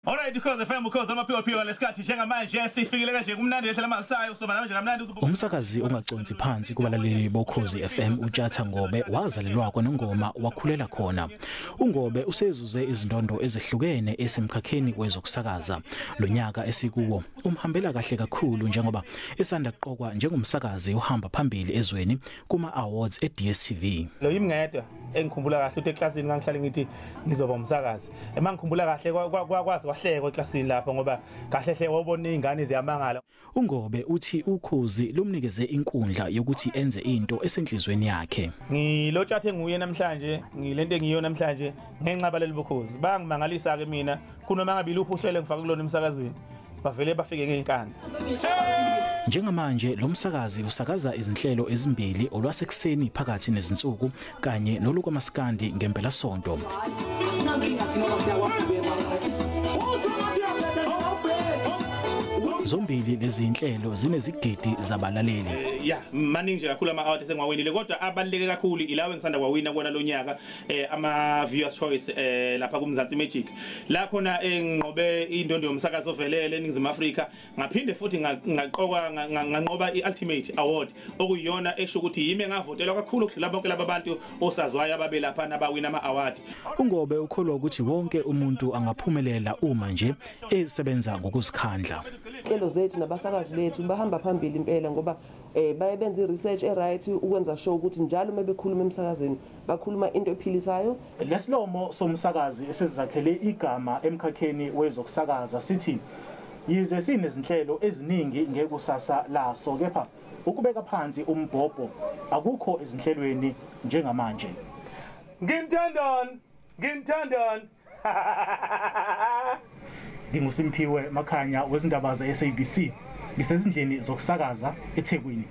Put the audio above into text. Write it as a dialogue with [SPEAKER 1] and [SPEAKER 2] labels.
[SPEAKER 1] Alright, because FM because amaphiko lesikhathi njengamanje sifikile kanje kumnandi ehlela malisayo soba manje kamnandi
[SPEAKER 2] umsakazi ongaconsi phansi kubalaleli bokhozi FM uJatha Ngobe wazalelwa kwaNongoma wakhulela khona. uNgobe usezuze izindondo ezehlukene esemkhakheni wezokusakaza. Lo nyaka esikuwo umhambela kahle kakhulu njengoba esanda kuqokwa njengomsakazi ohamba phambili ezweni kuma awards eDStv.
[SPEAKER 1] Lo yimngedwa engikhumbula kahle uthi eklasini ngangihlale ngithi ngizoba umsakazi. Emangikhumbula kahle kwazi wahleka eklasini lapho ngoba kahle hle wabona izingane ziyamangala.
[SPEAKER 2] uNgobe uthi ukhozi lumnikeze inkundla yokuthi enze into esenhlizweni yakhe.
[SPEAKER 1] Ngilotshathe nguye namhlanje, ngilento engiyo namhlanje ngenqaba leli bukhozi. Bangimangalisa ke mina kunoma ngabe iluphi uhlelo ngifaka kulona emsakazweni. Bavele bafike ngeinkani.
[SPEAKER 2] Njengamanje lo msakazi usakaza izinhlelo ezimbili olwasekuseni phakathi nezinsuku kanye nolukwamaskandi ngempela sonto. Zombili lezi inhlelo zinezigidi zabalaleli.
[SPEAKER 1] Maningi nje kakhulu ama-award esengwawinile kodwa abaluleke kakhulu ilawe ngisanda kwawina kuona lo nyaka ama Viewers Choice lapha kuMzansi Magic. La khona engqobe indondo yomsakazo ovelele eNingizimu Afrika ngaphinde futhi nganqoba iUltimate Award okuyiyona esho ukuthi yimi engavotelwa kakhulu ukudlula bonke laba bantu osazwayo ababe lapha nabawina ama-award.
[SPEAKER 2] uNgobe ukholwa ukuthi wonke umuntu angaphumelela uma nje esebenza ngokuzikhandla.
[SPEAKER 3] Inhlelo zethu nabasakazi bethu bahamba phambili impela ngoba bayenza iresearch eright ukwenza sure ukuthi njalo mebekhuluma emsakazweni bakhuluma into ephilisayo.
[SPEAKER 4] Lesilomo somsakazi esizakhele igama emkhakheni wezokusakaza sithi yize sinezinhlelo eziningi ngekusasa laso kepha ukubeka phansi umbhobho akukho ezinhlelweni njengamanje.
[SPEAKER 1] Ngintandon
[SPEAKER 4] NginguSimphiwe Makhanya wezindaba zeSABC ngisezindleni zokusakaza eThekwini.